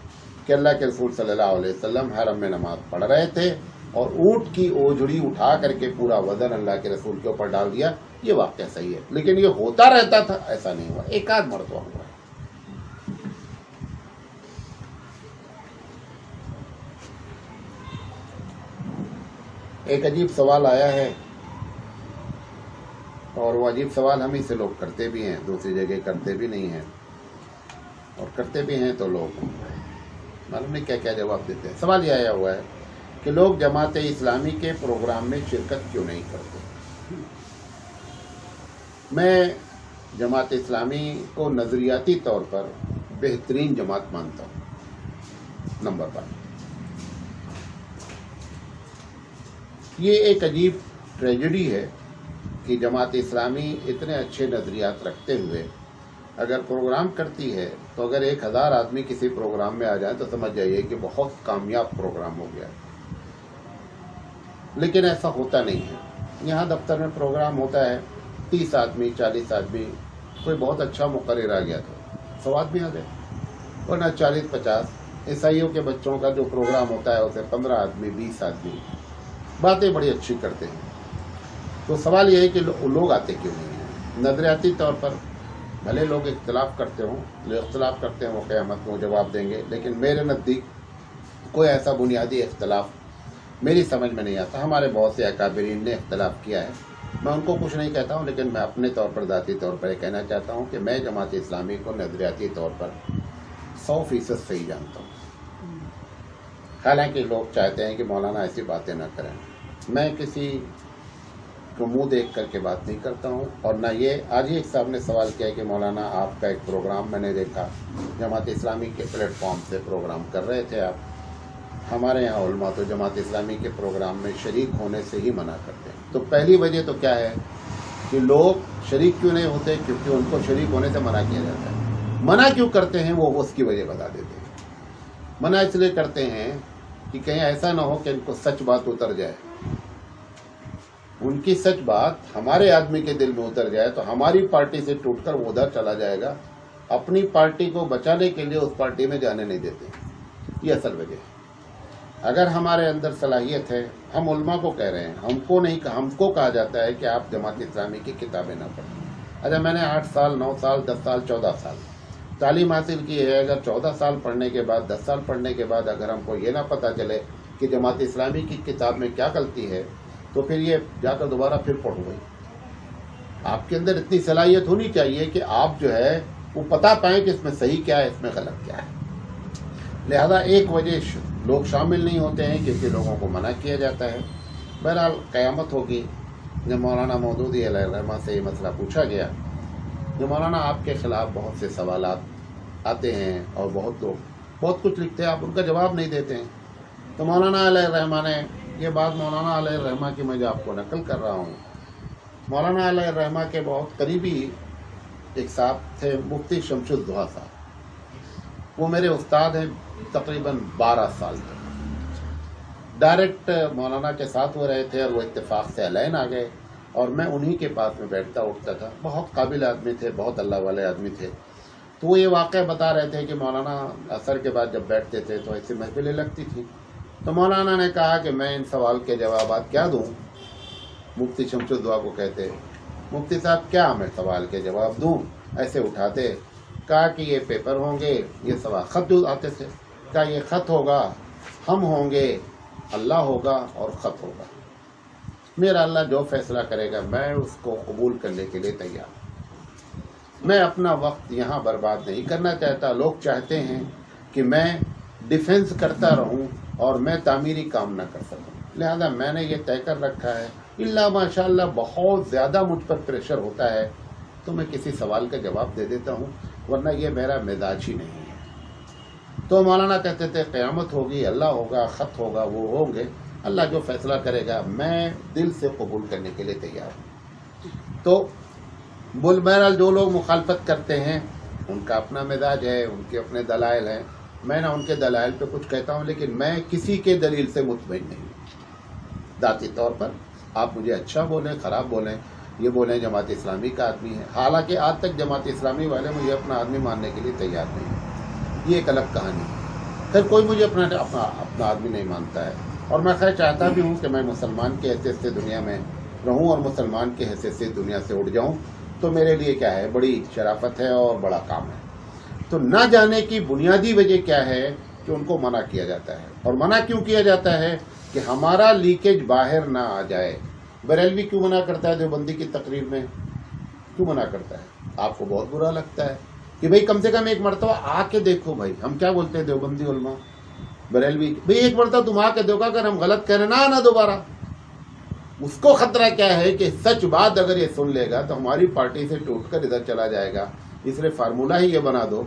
کہ اللہ کے رسول صلی اللہ علیہ وسلم حرم میں نماز پڑھ رہے تھے اور اونٹ کی اوجڑی اٹھا کر کے پورا وزن اللہ کے رسول کے اوپر ڈال دیا، یہ واقعہ صحیح ہے، لیکن یہ ہوتا رہتا تھا ایسا نہیں ہوا، ایک آدھ مرتبہ ہوا۔ ایک عجیب سوال آیا ہے اور وہ عجیب سوال ہم ہی سے لوگ کرتے بھی ہیں، دوسری جگہ کرتے بھی نہیں ہیں، اور کرتے بھی ہیں تو لوگ معلوم نہیں کیا کیا جواب دیتے ہیں۔ سوال یہ آیا ہوا ہے کہ لوگ جماعت اسلامی کے پروگرام میں شرکت کیوں نہیں کرتے؟ میں جماعت اسلامی کو نظریاتی طور پر بہترین جماعت مانتا ہوں۔ نمبر 1، یہ ایک عجیب ٹریجڈی ہے کہ جماعت اسلامی اتنے اچھے نظریات رکھتے ہوئے اگر پروگرام کرتی ہے تو اگر 1000 آدمی کسی پروگرام میں آ جائیں تو سمجھ جائیے کہ بہت کامیاب پروگرام ہو گیا، لیکن ایسا ہوتا نہیں ہے۔ یہاں دفتر میں پروگرام ہوتا ہے، 30 آدمی 40 آدمی، کوئی بہت اچھا مقرر آ گیا تو 100 آدمی آ گئے، ورنہ 40-50۔ عیسائیوں کے بچوں کا جو پروگرام ہوتا ہے اسے 15 آدمی 20 آدمی، باتیں بڑی اچھی کرتے ہیں۔ تو سوال یہ ہے کہ لوگ آتے کیوں نہیں ہیں؟ نظریاتی طور پر بھلے لوگ اختلاف کرتے ہوں، جو اختلاف کرتے ہیں وہ قیامت کو جواب دیں گے، لیکن میرے نزدیک کوئی ایسا بنیادی اختلاف میری سمجھ میں نہیں آتا۔ ہمارے بہت سے اکابرین نے اختلاف کیا ہے، میں ان کو کچھ نہیں کہتا ہوں، لیکن میں اپنے طور پر ذاتی طور پر یہ کہنا چاہتا ہوں کہ میں جماعت اسلامی کو نظریاتی طور پر 100% صحیح جانتا ہوں۔ حالانکہ لوگ چاہتے ہیں کہ مولانا ایسی باتیں نہ کریں، میں کسی کو منہ دیکھ کر کے بات نہیں کرتا ہوں، اور نہ یہ آج ہی ایک صاحب نے سوال کیا کہ مولانا آپ کا ایک پروگرام میں نے دیکھا، جماعت اسلامی کے پلیٹ فارم سے پروگرام کر رہے تھے آپ۔ ہمارے یہاں علماء تو جماعت اسلامی کے پروگرام میں شریک ہونے سے ہی منع کرتے ہیں۔ تو پہلی وجہ تو کیا ہے کہ لوگ شریک کیوں نہیں ہوتے؟ کیونکہ ان کو شریک ہونے سے منع کیا جاتا ہے۔ منع کیوں کرتے ہیں وہ اس کی وجہ بتا دیتے ہیں۔ منع اس لیے کرتے ہیں کہ کہیں ایسا نہ ہو کہ ان کو سچ بات اتر جائے، ان کی سچ بات ہمارے آدمی کے دل میں اتر جائے تو ہماری پارٹی سے ٹوٹ کر وہ ادھر چلا جائے گا، اپنی پارٹی کو بچانے کے لیے اس پارٹی میں جانے نہیں دیتے۔ یہ اصل وجہ ہے۔ اگر ہمارے اندر صلاحیت ہے، ہم علماء کو کہہ رہے ہیں، ہم کو کہا جاتا ہے کہ آپ جماعت اسلامی کی کتابیں نہ پڑھیں۔ اچھا، میں نے 8 سال 9 سال 10 سال 14 سال تعلیم حاصل کی ہے، اگر 14 سال پڑھنے کے بعد 10 سال پڑھنے کے بعد اگر ہم کو یہ نہ پتہ چلے کہ جماعت اسلامی کی کتاب میں کیا غلطی ہے تو پھر یہ جا کر دوبارہ پھر پڑھوں گی۔ آپ کے اندر اتنی صلاحیت ہونی چاہیے کہ آپ جو ہے وہ پتا پائیں کہ اس میں صحیح کیا ہے، اس میں غلط کیا ہے۔ لہذا ایک وجہ لوگ شامل نہیں ہوتے ہیں کیونکہ لوگوں کو منع کیا جاتا ہے۔ بہرحال قیامت ہوگی، جب مولانا مودودی علیہ الرحمہ سے یہ مسئلہ پوچھا گیا، جو مولانا آپ کے خلاف بہت سے سوالات آتے ہیں اور بہت لوگ بہت کچھ لکھتے ہیں، آپ ان کا جواب نہیں دیتے ہیں، تو مولانا علیہ الرحمہ نے یہ بات مولانا علیہ الرحمہ کی میں جو آپ کو نقل کر رہا ہوں، مولانا علیہ الرحمہ کے بہت قریبی ایک صاحب تھے، مفتی شمس الضحیٰ صاحب، وہ میرے استاد ہیں تقریباً 12 سال تک۔ ڈائریکٹ مولانا کے ساتھ ہو رہے تھے اور وہ اتفاق سے الائن آ گئے اور میں انہی کے پاس میں بیٹھتا اٹھتا تھا۔ بہت قابل آدمی تھے، بہت اللہ والے آدمی تھے۔ تو وہ یہ واقعہ بتا رہے تھے کہ مولانا عصر کے بعد جب بیٹھتے تھے تو ایسی محفلیں لگتی تھیں تو مولانا نے کہا کہ میں ان سوال کے جوابات کیا دوں. مفتی شمس الدعا کو کہتے مفتی صاحب کیا میں سوال کے جواب دوں. ایسے اٹھاتے, کہا کہ یہ پیپر ہوں گے, یہ سوال خط جو آتے تھے, کہا یہ خط ہوگا, ہم ہوں گے, اللہ ہوگا اور خط ہوگا. میرا اللہ جو فیصلہ کرے گا میں اس کو قبول کرنے کے لیے تیار ہوں. میں اپنا وقت یہاں برباد نہیں کرنا چاہتا. لوگ چاہتے ہیں کہ میں ڈیفنس کرتا رہوں اور میں تعمیری کام نہ کر سکوں, لہذا میں نے یہ طے کر رکھا ہے اللہ ماشاء اللہ بہت زیادہ مجھ پر پریشر ہوتا ہے تو میں کسی سوال کا جواب دے دیتا ہوں, ورنہ یہ میرا مزاج ہی نہیں ہے. تو مولانا کہتے تھے قیامت ہوگی, اللہ ہوگا, خط ہوگا, وہ ہوں گے, اللہ جو فیصلہ کرے گا میں دل سے قبول کرنے کے لیے تیار ہوں. تو بہرحال جو لوگ مخالفت کرتے ہیں ان کا اپنا مزاج ہے, ان کے اپنے دلائل ہیں. میں نہ ان کے دلائل پہ کچھ کہتا ہوں, لیکن میں کسی کے دلیل سے مطمئن نہیں ہوں. ذاتی طور پر آپ مجھے اچھا بولیں, خراب بولیں, یہ بولیں جماعت اسلامی کا آدمی ہے, حالانکہ آج تک جماعت اسلامی والے مجھے اپنا آدمی ماننے کے لیے تیار نہیں ہیں. یہ ایک الگ کہانی ہے. پھر کوئی مجھے اپنا آدمی نہیں مانتا ہے, اور میں خیر چاہتا بھی ہوں کہ میں مسلمان کی حیثیت سے دنیا میں رہوں اور مسلمان کی حیثیت سے دنیا سے اٹھ جاؤں. تو میرے لیے کیا ہے, بڑی شرافت ہے اور بڑا کام ہے. تو نہ جانے کی بنیادی وجہ کیا ہے کہ ان کو منع کیا جاتا ہے. اور منع کیوں کیا جاتا ہے کہ ہمارا لیکیج باہر نہ آ جائے. بریلوی کیوں منع کرتا ہے دیوبندی کی تقریر میں, کیوں منع کرتا ہے؟ آپ کو بہت برا لگتا ہے کہ بھئی کم سے کم ایک مرتبہ آ کے دیکھو. بھائی ہم کیا بولتے ہیں دیوبندی علماء, بریلوی, بھئی ایک مرتبہ تم آ کے دیکھو, اگر ہم غلط کہہ رہے نہ آنا دوبارہ. اس کو خطرہ کیا ہے کہ سچ بات اگر یہ سن لے گا تو ہماری پارٹی سے ٹوٹ کر ادھر چلا جائے گا. اس لیے فارمولہ ہی یہ بنا دو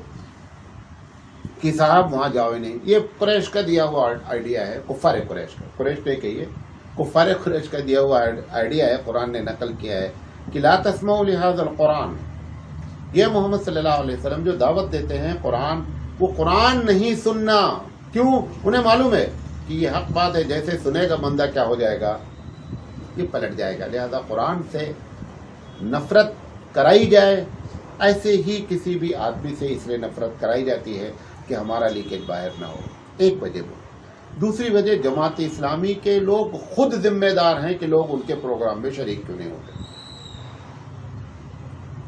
کہ صاحب وہاں جاؤ ہی نہیں. یہ قریش کا دیا ہوا آئیڈیا ہے, کفار قریش کا. قریش پہ کہیے کفار قریش کا دیا ہوا آئیڈیا ہے, قرآن نے نقل کیا ہے کہ لا تسمعوا لهذا القرآن. یہ محمد صلی اللہ علیہ وسلم جو دعوت دیتے ہیں قرآن, وہ قرآن نہیں سننا. کیوں؟ انہیں معلوم ہے کہ یہ حق بات ہے, جیسے سنے گا بندہ کیا ہو جائے گا, یہ پلٹ جائے گا. لہذا قرآن سے نفرت کرائی جائے, ایسے ہی کسی بھی آدمی سے اس لیے نفرت کرائی جاتی ہے کہ ہمارا لیکیج باہر نہ ہو. ایک وجہ وہ. دوسری وجہ جماعت اسلامی کے لوگ خود ذمہ دار ہیں کہ لوگ ان کے پروگرام میں شریک کیوں نہیں ہوتے.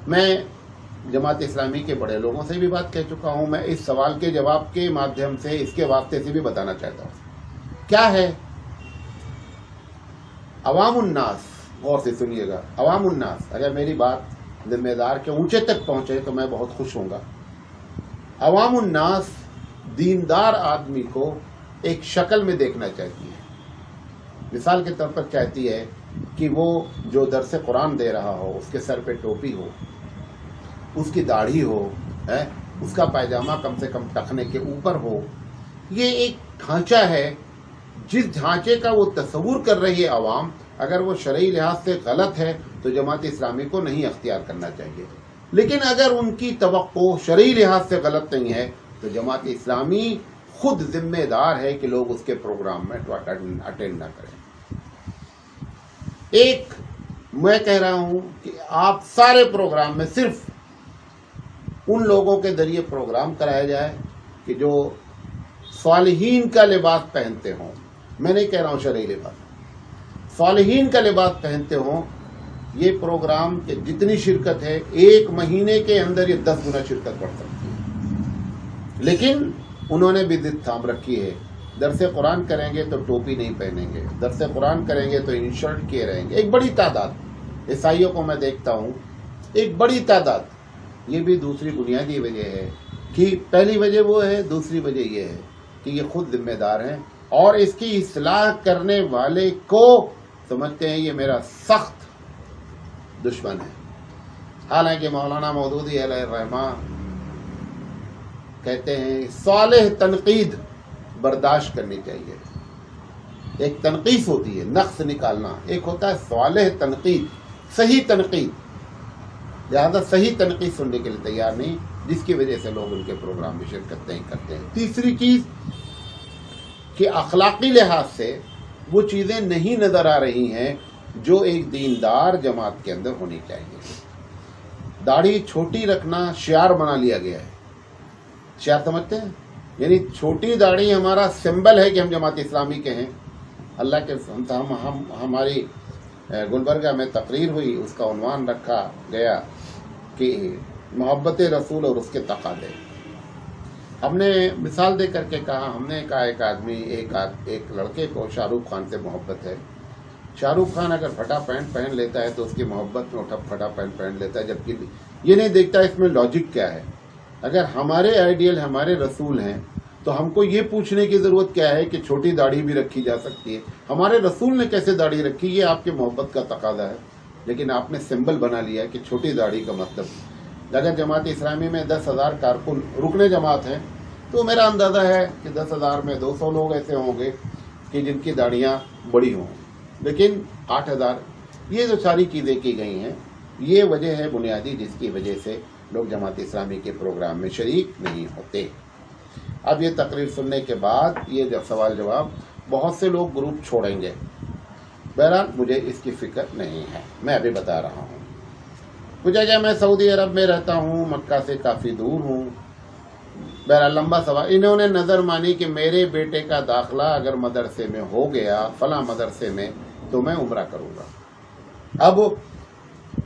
میں جماعت اسلامی کے بڑے لوگوں سے بھی بات کہہ چکا ہوں. میں اس سوال کے جواب کے مادھیم سے اس کے واسطے سے بھی بتانا چاہتا ہوں. کیا ہے عوام الناس, غور سے سنیے گا. عوام الناس, اگر میری بات ذمہ دار کے اونچے تک پہنچے تو میں بہت خوش ہوں گا. عوام الناس دیندار آدمی کو ایک شکل میں دیکھنا چاہتی ہے. مثال کے طور پر چاہتی ہے کہ وہ جو درس قرآن دے رہا ہو اس کے سر پہ ٹوپی ہو, اس کی داڑھی ہو, اس کا پائجامہ کم سے کم ٹخنے کے اوپر ہو. یہ ایک ڈھانچہ ہے. جس ڈھانچے کا وہ تصور کر رہی ہے عوام, اگر وہ شرعی لحاظ سے غلط ہے تو جماعت اسلامی کو نہیں اختیار کرنا چاہیے. لیکن اگر ان کی توقع شرعی لحاظ سے غلط نہیں ہے تو جماعت اسلامی خود ذمہ دار ہے کہ لوگ اس کے پروگرام میں اٹینڈ نہ کریں. ایک میں کہہ رہا ہوں کہ آپ سارے پروگرام میں صرف ان لوگوں کے ذریعے پروگرام کرایا جائے کہ جو صالحین کا لباس پہنتے ہوں. میں نہیں کہہ رہا ہوں شرعی لباس, صالحین کا لباس پہنتے ہوں. یہ پروگرام کی جتنی شرکت ہے ایک مہینے کے اندر یہ 10 گنا شرکت بڑھ سکتی ہے. لیکن انہوں نے بھی ضد تھام رکھی ہے. درس قرآن کریں گے تو ٹوپی نہیں پہنیں گے, درس قرآن کریں گے تو انشرٹ کیے رہیں گے. ایک بڑی تعداد عیسائیوں کو میں دیکھتا ہوں, ایک بڑی تعداد. یہ بھی دوسری بنیادی وجہ ہے کہ پہلی وجہ وہ ہے, دوسری وجہ یہ ہے کہ یہ خود ذمہ دار ہیں اور اس کی اصلاح کرنے والے کو سمجھتے ہیں یہ میرا سخت دشمن ہے. حالانکہ مولانا مودودی علیہ الرحمہ کہتے ہیں صالح تنقید برداشت کرنی چاہیے. ایک تنقید ہوتی ہے نقص نکالنا, ایک ہوتا ہے صالح تنقید, صحیح تنقید. لہذا صحیح تنقید سننے کے لیے تیار نہیں, جس کی وجہ سے لوگ ان کے پروگرام میں شرکت نہیں کرتے ہیں. تیسری چیز کہ اخلاقی لحاظ سے وہ چیزیں نہیں نظر آ رہی ہیں جو ایک دیندار جماعت کے اندر ہونی چاہیے. داڑھی چھوٹی رکھنا شعار بنا لیا گیا ہے. شعار سمجھتے ہیں, یعنی چھوٹی داڑھی ہمارا سمبل ہے کہ ہم جماعت اسلامی کے ہیں. اللہ کے ہماری گلبرگہ میں تقریر ہوئی, اس کا عنوان رکھا گیا کہ محبت رسول اور اس کے تقاضے. ہم نے مثال دے کر کے کہا, ہم نے کہا ایک آدمی ایک لڑکے کو شاہ رخ خان سے محبت ہے. شاہ رخ خان اگر پھٹا پینٹ پہن لیتا ہے تو اس کی محبت میں پھٹا پینٹ پہن لیتا ہے, جبکہ یہ نہیں دیکھتا اس میں لاجک کیا ہے. اگر ہمارے آئیڈیل ہمارے رسول ہیں تو ہم کو یہ پوچھنے کی ضرورت کیا ہے کہ چھوٹی داڑھی بھی رکھی جا سکتی ہے. ہمارے رسول نے کیسے داڑھی رکھی, یہ آپ کے محبت کا تقاضا ہے. لیکن آپ نے سمبل بنا لیا کہ چھوٹی داڑھی کا مطلب. اگر جماعت اسلامی میں 10,000 کارکن رکن جماعت ہیں تو میرا اندازہ ہے کہ 10,000 میں 200 لوگ ایسے ہوں گے کہ جن کی داڑیاں بڑی ہوں. لیکن 8,000, یہ جو ساری چیزیں کی گئی ہیں, یہ وجہ ہے بنیادی جس کی وجہ سے لوگ جماعت اسلامی کے پروگرام میں شریک نہیں ہوتے. اب یہ تقریر سننے کے بعد یہ جب سوال جواب بہت سے لوگ گروپ چھوڑیں گے. بہرحال مجھے اس کی فکر نہیں ہے, میں ابھی بتا رہا ہوں. پوچھا گیا میں سعودی عرب میں رہتا ہوں, مکہ سے کافی دور ہوں. بہرحال لمبا سوال. انہوں نے نظر مانی کہ میرے بیٹے کا داخلہ اگر مدرسے میں ہو گیا, فلاں مدرسے میں, تو میں عمرہ کروں گا. اب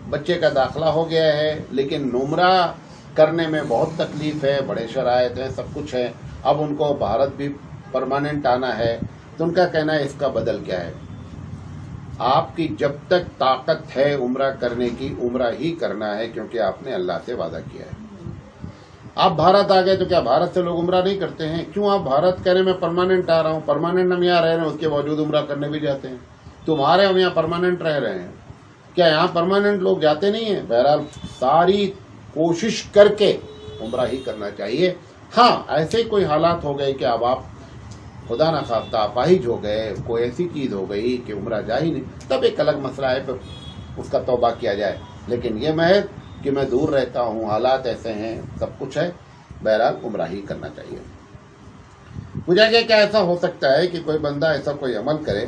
بچے کا داخلہ ہو گیا ہے لیکن عمرہ کرنے میں بہت تکلیف ہے, بڑے شرائط ہیں, سب کچھ ہے. اب ان کو بھارت بھی پرماننٹ آنا ہے, تو ان کا کہنا ہے اس کا بدل کیا ہے. آپ کی جب تک طاقت ہے عمرہ کرنے کی, عمرہ ہی کرنا ہے, کیونکہ آپ نے اللہ سے وعدہ کیا ہے. آپ بھارت آ گئے تو کیا بھارت سے لوگ عمرہ نہیں کرتے ہیں؟ کیوں آپ بھارت کہہ رہے ہیں میں پرماننٹ آ رہا ہوں, پرماننٹ ہم یہاں رہ رہے ہیں, اس کے باوجود عمرہ کرنے بھی جاتے ہیں. تمہارے ہم یہاں پرماننٹ رہ رہے ہیں, کیا یہاں پرماننٹ لوگ جاتے نہیں ہیں؟ بہرحال ساری کوشش کر کے عمرہ ہی کرنا چاہیے. ہاں ایسے کوئی حالات ہو گئے کہ اب آپ خدا نہ خواستہ اپاہج ہو گئے, کوئی ایسی چیز ہو گئی کہ عمرہ جا ہی نہیں, تب ایک الگ مسئلہ ہے, پھر اس کا توبہ کیا جائے. لیکن یہ محض کہ میں دور رہتا ہوں, حالات ایسے ہیں, سب کچھ ہے, بہرحال عمرہ ہی کرنا چاہیے. پوچھا گیا کیا ایسا ہو سکتا ہے کہ کوئی بندہ ایسا کوئی عمل کرے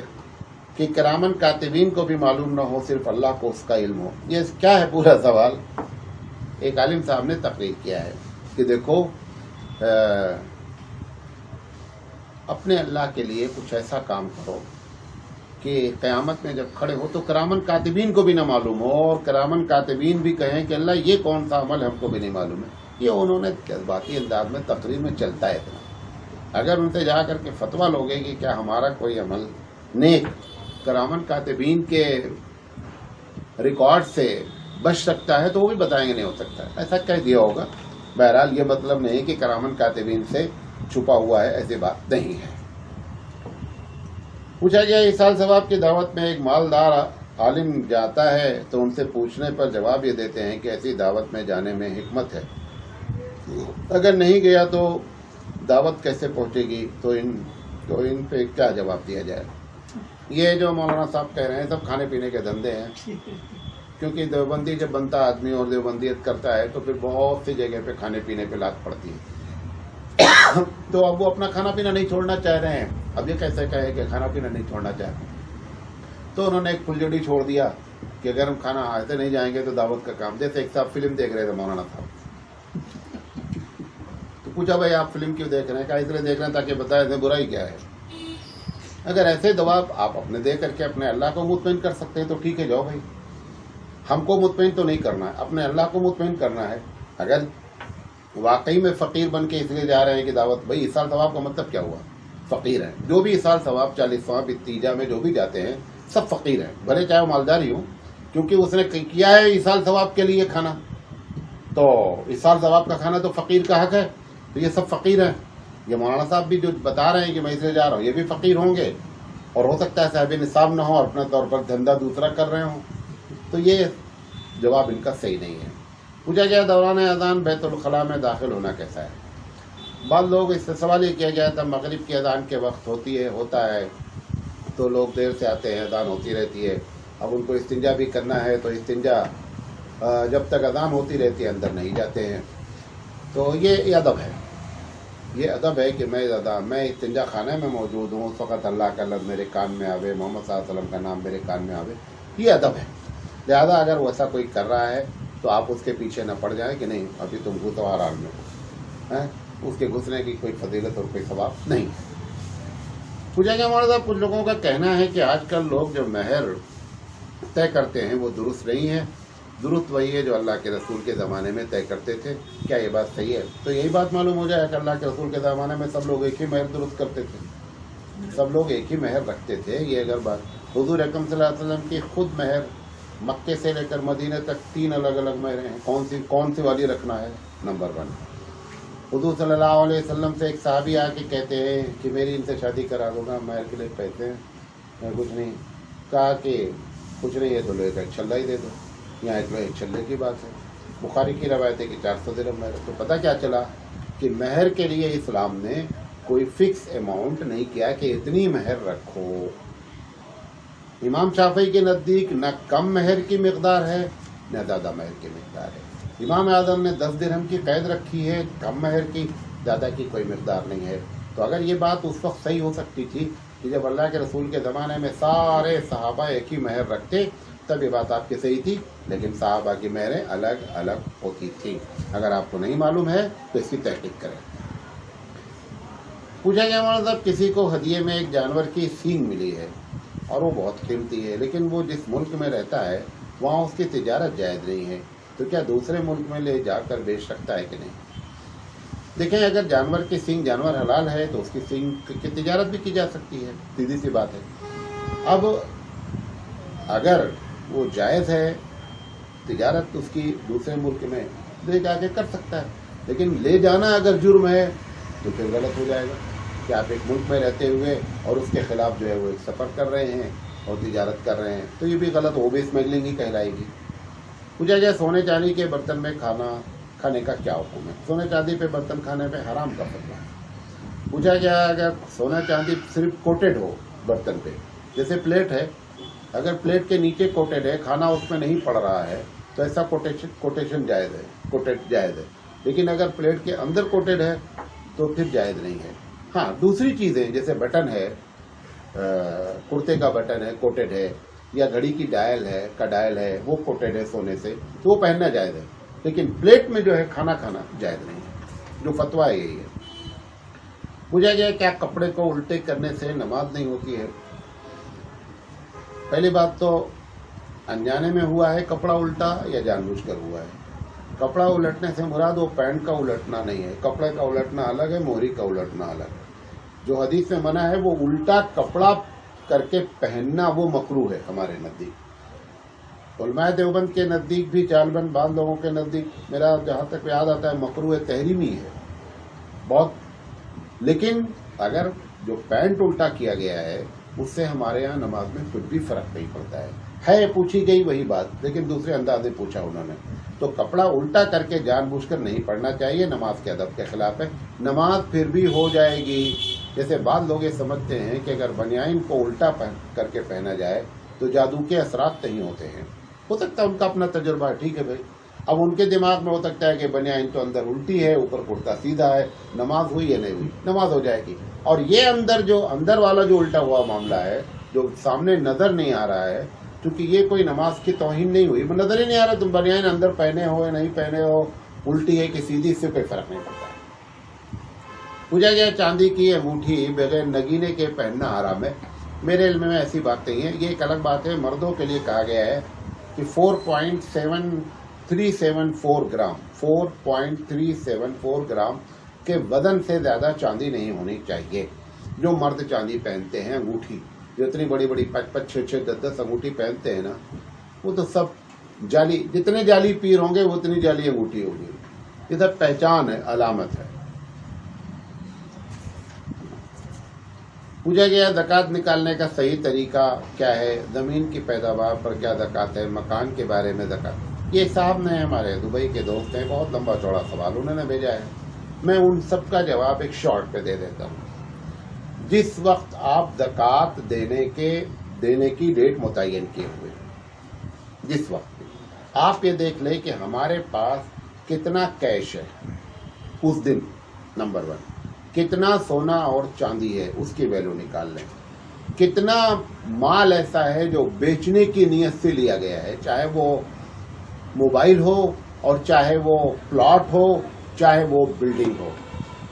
کہ کرامن کاتبین کو بھی معلوم نہ ہو, صرف اللہ کو اس کا علم ہو؟ یہ کیا ہے پورا سوال. ایک عالم صاحب نے تقریر کیا ہے کہ دیکھو اپنے اللہ کے لیے کچھ ایسا کام کرو کہ قیامت میں جب کھڑے ہو تو کرامن کاتبین کو بھی نہ معلوم ہو, اور کرامن کاتبین بھی کہیں کہ اللہ یہ کون سا عمل ہم کو بھی نہیں معلوم ہے. یہ انہوں نے جذباتی انداز میں تقریر میں چلتا ہے اتنا. اگر ان سے جا کر کے فتویٰ لوگے کہ کیا ہمارا کوئی عمل نیک کرامن کاتبین کے ریکارڈ سے بچ سکتا ہے تو وہ بھی بتائیں گے نہیں ہو سکتا ہے, ایسا کہہ دیا ہوگا. بہرحال یہ مطلب نہیں کہ کرامن کاتبین سے چھپا ہوا ہے, ایسی بات نہیں ہے. پوچھا گیا ایصال ثواب کی دعوت میں ایک مالدار عالم جاتا ہے تو ان سے پوچھنے پر جواب یہ دیتے ہیں کہ ایسی دعوت میں جانے میں حکمت ہے, اگر نہیں گیا تو دعوت کیسے پہنچے گی؟ تو ان پہ کیا جواب دیا جائے. یہ جو مولانا صاحب کہہ رہے ہیں سب کھانے پینے کے دھندے ہیں, کیونکہ دیوبندی جب بنتا آدمی اور دیوبندیت کرتا ہے تو پھر بہت سی جگہ پہ کھانے پینے پہ لات پڑتی ہے. تو اب وہ اپنا کھانا پینا نہیں چھوڑنا چاہ رہے ہیں. اب یہ کیسے کہے کہ کھانا پینا نہیں چھوڑنا چاہ رہے, تو انہوں نے ایک پھلجڑی چھوڑ دیا کہ اگر ہم کھانا ایسے نہیں جائیں گے تو دعوت کا کام. جیسے ایک صاحب فلم دیکھ رہے تھے مولانا صاحب, تو پوچھا بھائی آپ فلم کیوں دیکھ رہے ہیں؟ کہا اس لیے دیکھ رہے ہیں تاکہ بتائے دیں برائی کیا ہے. اگر ایسے جواب آپ اپنے دے کر کے اپنے اللہ کو مطمئن کر سکتے ہیں تو ٹھیک ہے, جاؤ بھائی. ہم کو مطمئن تو نہیں کرنا ہے, اپنے اللہ کو مطمئن کرنا ہے. اگر واقعی میں فقیر بن کے اس لیے جا رہے ہیں کہ دعوت, بھائی ایصال ثواب کا مطلب کیا ہوا؟ فقیر ہیں. جو بھی ایصال ثواب 40واں اتیجا میں جو بھی جاتے ہیں سب فقیر ہیں, بھلے چاہے وہ مالدار ہی ہوں, کیونکہ اس نے کیا ہے ایصال ثواب کے لیے کھانا, تو ایصال ثواب کا کھانا تو فقیر کا حق ہے. تو یہ سب فقیر ہیں. یہ مولانا صاحب بھی جو بتا رہے ہیں کہ میں اس لیے جا رہا ہوں, یہ بھی فقیر ہوں گے, اور ہو سکتا ہے صاحب نصاب نہ ہو اور اپنے طور پر دھندا دوسرا کر رہے ہوں. تو یہ جواب ان کا صحیح نہیں ہے. پوچھا گیا دوران اذان بیت الخلاء میں داخل ہونا کیسا ہے؟ بعض لوگ اس سے سوال یہ کیا گیا تھا مغرب کی اذان کے وقت ہوتا ہے تو لوگ دیر سے آتے ہیں, اذان ہوتی رہتی ہے. اب ان کو استنجا بھی کرنا ہے تو استنجا جب تک اذان ہوتی رہتی ہے اندر نہیں جاتے ہیں. تو یہ ادب ہے, یہ ادب ہے کہ میں استنجا خانے میں موجود ہوں, اس وقت اللہ کا لفظ میرے کان میں آوے, محمد صلی اللہ علیہ وسلم کا نام میرے کان میں آوے, یہ ادب ہے. لہذا اگر ویسا کوئی کر رہا ہے تو آپ اس کے پیچھے نہ پڑ جائیں کہ نہیں ابھی تم خوشگوار حال میں ہو. اس کے گھسنے کی کوئی فضیلت اور کوئی ثواب نہیں. پوچھا گیا مولانا صاحب، کچھ لوگوں کا کہنا ہے کہ آج کل لوگ جو مہر طے کرتے ہیں وہ درست نہیں ہے، درست وہی ہے جو اللہ کے رسول کے زمانے میں طے کرتے تھے. کیا یہ بات صحیح ہے؟ تو یہی بات معلوم ہو جائے کہ اللہ کے رسول کے زمانے میں سب لوگ ایک ہی مہر درست کرتے تھے، سب لوگ ایک ہی مہر رکھتے تھے. یہ اگر بات حضور اکرم صلی اللہ علیہ وسلم کی خود مہر مکے سے لے کر مدینہ تک 3 الگ الگ مہریں ہیں، کون سی والی رکھنا ہے؟ نمبر 1، حضور صلی اللہ علیہ وسلم سے ایک صحابی آ کے کہتے ہیں کہ میری ان سے شادی کرا دو گا، مہر کے لیے پیسے ہیں، میں کچھ نہیں. کہا کہ کچھ نہیں ہے تو لوہے کا ایک چھلا ہی دے دو. یہاں ایک چھلے کی بات ہے. بخاری کی روایت ہے کہ 400 درہم مہر. تو پتہ کیا چلا کہ مہر کے لیے اسلام نے کوئی فکس اماؤنٹ نہیں کیا کہ اتنی مہر رکھو. امام شافعی کے نزدیک نہ کم مہر کی مقدار ہے نہ زیادہ مہر کی مقدار ہے. امام اعظم نے 10 درہم کی قید رکھی ہے، کم مہر کی، زیادہ کی کوئی مقدار نہیں ہے. تو اگر یہ بات اس وقت صحیح ہو سکتی تھی کہ جب اللہ کے رسول کے زمانے میں سارے صحابہ ایک ہی مہر رکھتے، تب یہ بات آپ کی صحیح تھی. لیکن صحابہ کی مہریں الگ الگ ہوتی تھیں. اگر آپ کو نہیں معلوم ہے تو اس کی تحقیق کریں. پوچھا گیا مولانا صاحب، کسی کو ہدیے میں ایک جانور کی سینگ ملی ہے اور وہ بہت قیمتی ہے، لیکن وہ جس ملک میں رہتا ہے وہاں اس کی تجارت جائز نہیں ہے، تو کیا دوسرے ملک میں لے جا کر بیچ سکتا ہے کہ نہیں؟ دیکھیں، اگر جانور کی سینگ جانور حلال ہے تو اس کی سینگ کی تجارت بھی کی جا سکتی ہے، سیدھی سی بات ہے. اب اگر وہ جائز ہے تجارت اس کی دوسرے ملک میں لے جا کے کر سکتا ہے، لیکن لے جانا اگر جرم ہے تو پھر غلط ہو جائے گا کہ آپ ایک ملک میں رہتے ہوئے اور اس کے خلاف جو ہے وہ ایک سفر کر رہے ہیں اور تجارت کر رہے ہیں، تو یہ بھی غلط ہو، بھی اسمگلنگ ہی کہلائے گی. پوچھا جائے سونے چاندی کے برتن میں کھانے کا کیا حکم ہے؟ سونے چاندی پہ برتن کھانے پہ حرام کا فتویٰ ہے. پوچھا گیا اگر سونا چاندی صرف کوٹڈ ہو برتن پہ، جیسے پلیٹ ہے، اگر پلیٹ کے نیچے کوٹڈ ہے، کھانا اس میں نہیں پڑ رہا ہے تو ایسا کوٹیشن جائز ہے، کوٹڈ جائز ہے. لیکن اگر پلیٹ کے اندر کوٹڈ ہے تو پھر جائز نہیں ہے. ہاں، دوسری چیزیں جیسے بٹن ہے، کرتے کا بٹن ہے کوٹڈ ہے، یا گھڑی کی ڈائل ہے وہ کوٹڈ ہے سونے سے، تو وہ پہننا جائز ہے. لیکن پلیٹ میں جو ہے کھانا جائز نہیں ہے. جو فتویٰ یہی ہے. پوچھا گیا کیا کپڑے کو الٹے کرنے سے نماز نہیں ہوتی ہے؟ پہلی بات تو انجانے میں ہوا ہے کپڑا الٹا یا جان بوجھ کر ہوا ہے. کپڑا الٹنے سے مراد وہ پینٹ کا الٹنا نہیں ہے. کپڑے کا الٹنا الگ ہے، موہری کا الٹنا الگ ہے. جو حدیث میں منع ہے وہ الٹا کپڑا کر کے پہننا، وہ مکروہ ہے ہمارے نزدیک. علماء دیوبند کے نزدیک بھی، چال بند بعض لوگوں کے نزدیک، میرا جہاں تک یاد آتا ہے مکروہ تحریمی ہے بہت. لیکن اگر جو پینٹ الٹا کیا گیا ہے اس سے ہمارے ہاں نماز میں کچھ بھی فرق نہیں پڑتا ہے. پوچھی گئی وہی بات، لیکن دوسرے انداز سے پوچھا انہوں نے. تو کپڑا الٹا کر کے جان بوجھ کر نہیں پڑھنا چاہیے، نماز کے ادب کے خلاف ہے. نماز پھر بھی ہو جائے گی. جیسے بعض لوگ یہ سمجھتے ہیں کہ اگر بنیان کو الٹا کر کے پہنا جائے تو جادو کے اثرات نہیں ہوتے ہیں. ہو سکتا ہے ان کا اپنا تجربہ ہے، ٹھیک ہے بھائی. اب ان کے دماغ میں ہو سکتا ہے کہ بنیان تو اندر الٹی ہے، اوپر کرتا سیدھا ہے، نماز ہوئی یا نہیں ہوئی؟ نماز ہو جائے گی. اور یہ اندر والا جو الٹا ہوا معاملہ ہے، جو سامنے نظر نہیں آ رہا ہے، کیونکہ یہ کوئی نماز کی توہین نہیں ہوئی، نظر ہی نہیں آ رہا تم بنیان اندر پہنے ہو یا نہیں پہنے ہو، الٹی ہے کہ سیدھی، اس سے کوئی فرق نہیں پڑتا. پوچھا گیا چاندی کی انگوٹھی بغیر نگینے کے پہننا حرام ہے؟ میرے علم میں ایسی بات نہیں ہے. یہ ایک الگ بات ہے. مردوں کے لیے کہا گیا ہے کہ 4.374 گرام 4.374 گرام کے وزن سے زیادہ چاندی نہیں ہونی چاہیے. جو مرد چاندی پہنتے ہیں، انگوٹھی جو اتنی بڑی بڑی 5-5 6-6 10-10 انگوٹھی پہنتے ہیں نا، وہ تو سب جعلی، جتنے جعلی پیر ہوں گے وہ اتنی جعلی انگوٹھی ہوگی. یہ سب پہچان ہے، علامت ہے. پوچھا گیا زکوٰۃ نکالنے کا صحیح طریقہ کیا ہے؟ زمین کی پیداوار پر کیا زکوٰۃ ہے؟ مکان کے بارے میں زکوٰۃ؟ یہ صاحب نے، ہمارے دبئی کے دوست ہیں، بہت لمبا چوڑا سوال انہوں نے بھیجا ہے. میں ان سب کا جواب ایک شارٹ پہ دے دیتا ہوں. جس وقت آپ زکوٰۃ دینے کی ڈیٹ متعین کیے ہوئے، جس وقت آپ یہ دیکھ لیں کہ ہمارے پاس کتنا کیش ہے اس دن، نمبر 1، کتنا سونا اور چاندی ہے اس کی ویلو نکال لیں، کتنا مال ایسا ہے جو بیچنے کی نیت سے لیا گیا ہے، چاہے وہ موبائل ہو اور چاہے وہ پلاٹ ہو، چاہے وہ بلڈنگ ہو.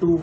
2,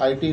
IT